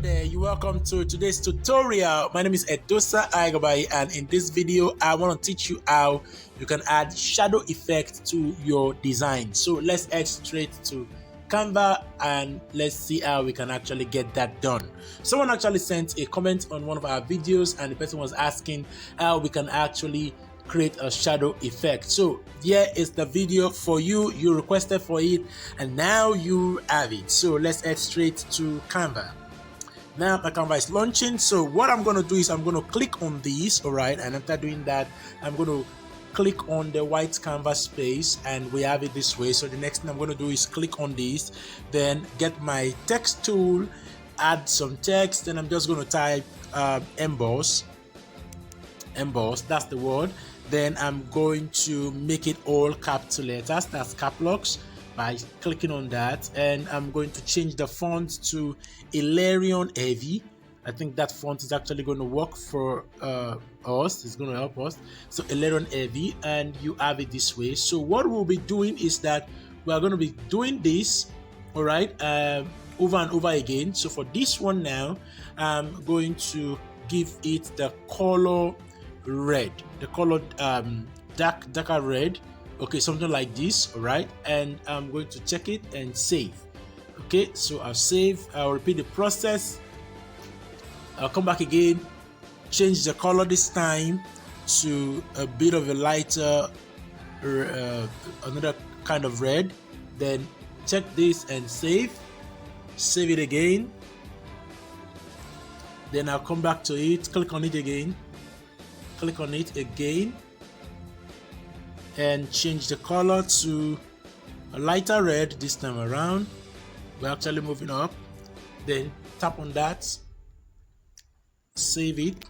there, you're welcome to today's tutorial. My name is Edosa Aigabai, and in this video I want to teach you how you can add shadow effect to your design. So let's head straight to Canva and let's see how we can actually get that done. Someone actually sent a comment on one of our videos and the person was asking how we can actually create a shadow effect. So here is the video for you. You requested for it and now you have it. So let's head straight to Canva. Now my Canva is launching. So what I'm going to do is I'm going to click on this, all right, and after doing that I'm going to click on the white canvas space and we have it this way. So the next thing I'm going to do is click on this, then get my text tool, add some text, then I'm just going to type emboss, that's the word. Then I'm going to make it all capital letters, that's cap locks, by clicking on that, and I'm going to change the font to Illyrian Heavy. I think that font is actually going to work for us. It's going to help us. So Illyrian Heavy, and you have it this way. So what we'll be doing is that we are going to be doing this, all right, over and over again. So for this one now, I'm going to give it the color red, the color darker red, okay, something like this, all right, and I'm going to check it and save. Okay, so I'll save, I'll repeat the process, I'll come back again, change the color this time to a bit of a lighter another kind of red, then check this and save it again, then I'll come back to it, click on it again, and change the color to a lighter red this time around. We're actually moving up, then tap on that, save it,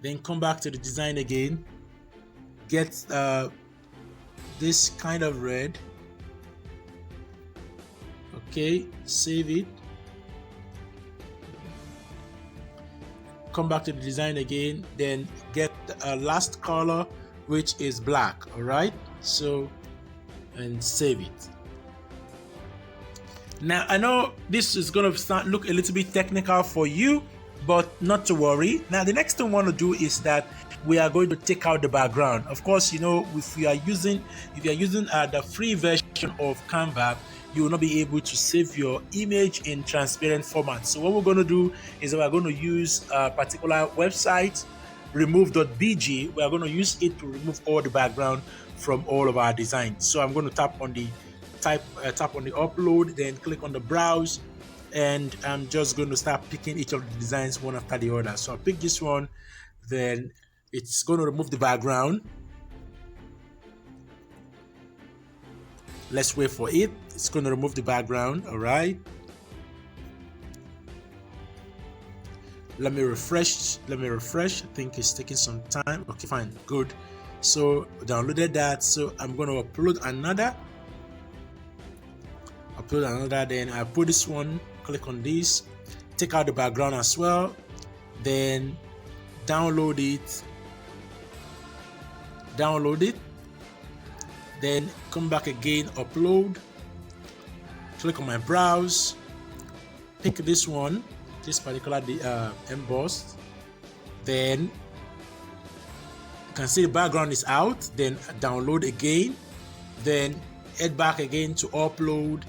then come back to the design again, get this kind of red, okay, save it, come back to the design again, then get the last color, which is black, all right, so, and save it. Now I know this is going to look a little bit technical for you, but not to worry. Now the next thing we want to do is that we are going to take out the background. Of course, you know, if you are using the free version of Canva, you will not be able to save your image in transparent format. So what we're going to do is we're going to use a particular website, remove.bg. We are going to use it to remove all the background from all of our designs. So I'm going to tap on the tap on the upload, then click on the browse, and I'm just going to start picking each of the designs one after the other. So I'll pick this one, then it's going to remove the background. Let's wait for it. It's going to remove the background, all right. Let me refresh. I think it's taking some time. Okay, fine, good. So downloaded that. So I'm going to upload another, then I put this one, click on this, take out the background as well, then download it, then come back again, upload, click on my browse, pick this one, this particular embossed, then you can see the background is out, then download again, then head back again to upload,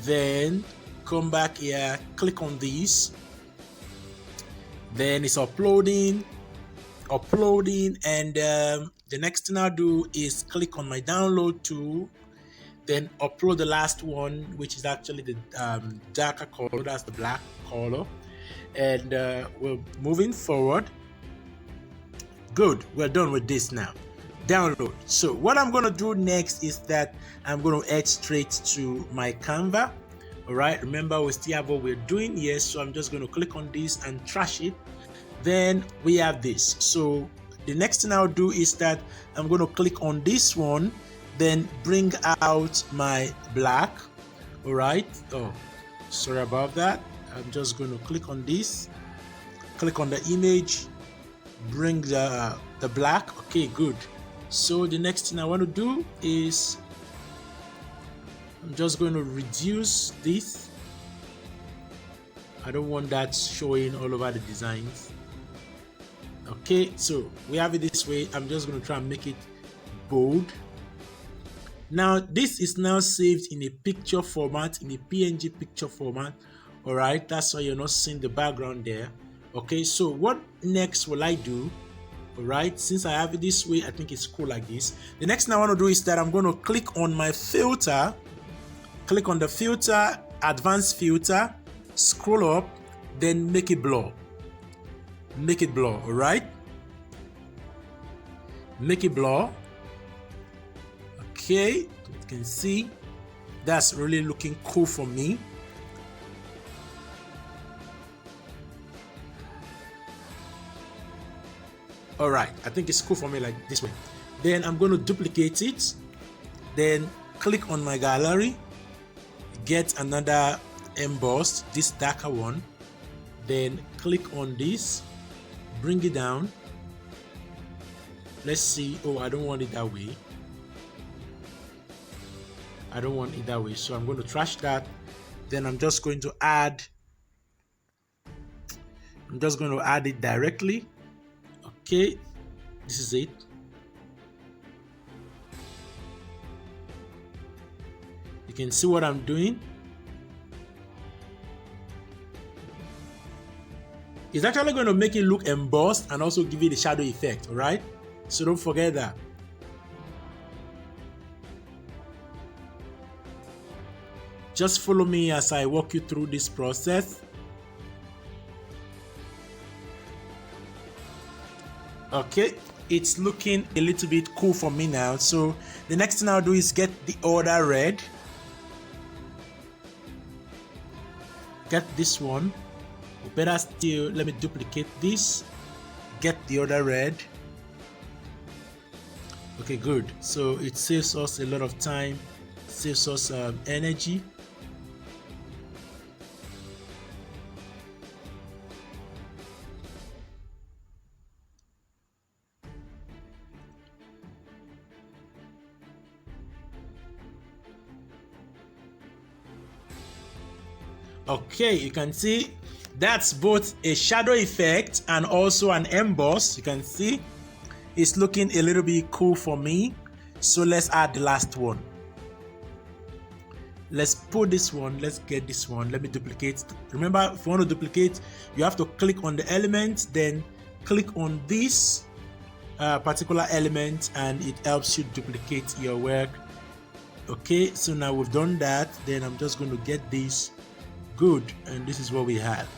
then come back here, click on this, then it's uploading, and the next thing I'll do is click on my download tool, then upload the last one, which is actually the darker color, that's the black color, and we're moving forward. Good, we're done with this now. Download. So what I'm going to do next is that I'm going to head straight to my Canva. All right, remember we still have what we're doing here, so I'm just going to click on this and trash it. Then we have this. So the next thing I'll do is that I'm going to click on this one, then bring out my black. All right, oh, sorry about that. I'm just going to click on this, click on the image, bring the black. Okay, good. So the next thing I want to do is I'm just going to reduce this I don't want that showing all over the designs. Okay, so we have it this way. I'm just going to try and make it bold. Now this is now saved in a picture format, in a PNG picture format. All right, that's why you're not seeing the background there. Okay, so what next will I do? All right, since I have it this way, I think it's cool like this. The next thing I want to do is that I'm going to click on my filter, click on the filter, advanced filter, scroll up, then make it blur. Make it blur. All right, make it blur. Okay, you can see that's really looking cool for me. All right, I think it's cool for me like this way. Then I'm going to duplicate it, then click on my gallery, get another emboss, this darker one, then click on this, bring it down. Let's see. Oh, I don't want it that way. I don't want it that way, so I'm going to trash that. Then I'm just going to add it directly. Okay, this is it. You can see what I'm doing. It's actually going to make it look embossed and also give it a shadow effect, all right? So don't forget that. Just follow me as I walk you through this process. Okay, it's looking a little bit cool for me now. So the next thing I'll do is get the other red. Get this one. Or better still, let me duplicate this. Get the other red. Okay, good. So it saves us a lot of time, saves us energy. Okay, you can see that's both a shadow effect and also an emboss. You can see it's looking a little bit cool for me. So let's add the last one. Let's put this one. Let's get this one. Let me duplicate. Remember, if you want to duplicate, you have to click on the element, then click on this particular element, and it helps you duplicate your work. Okay, so now we've done that. Then I'm just going to get this. Good, and this is what we have.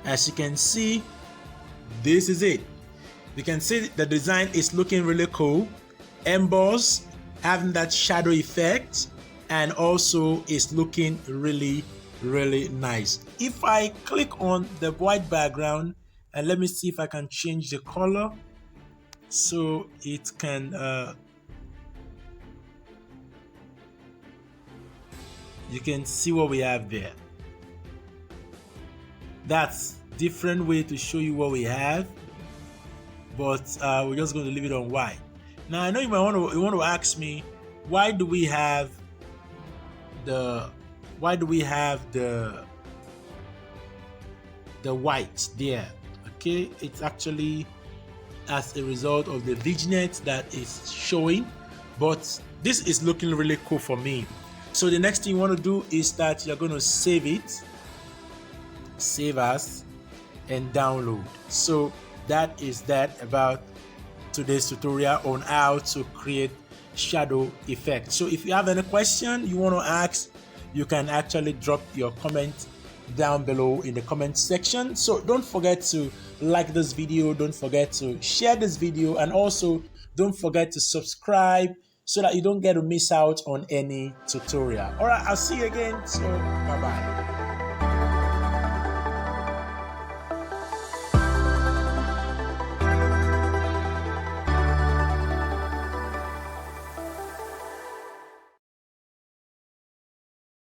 As you can see, this is it. You can see the design is looking really cool. Emboss, having that shadow effect, and also it's looking really nice. If I click on the white background, and let me see if I can change the color so it can you can see what we have there. That's different way to show you what we have, but we're just going to leave it on white. Now I know you want to ask me, why do we have the white there? Okay, it's actually as a result of the vignette that is showing, but this is looking really cool for me. So the next thing you want to do is that you're going to save it, save as, and download. So that is that about today's tutorial on how to create shadow effect. So if you have any question you want to ask, you can actually drop your comment down below in the comment section. So don't forget to like this video, don't forget to share this video, and also don't forget to subscribe so that you don't get to miss out on any tutorial. All right, I'll see you again. So bye bye.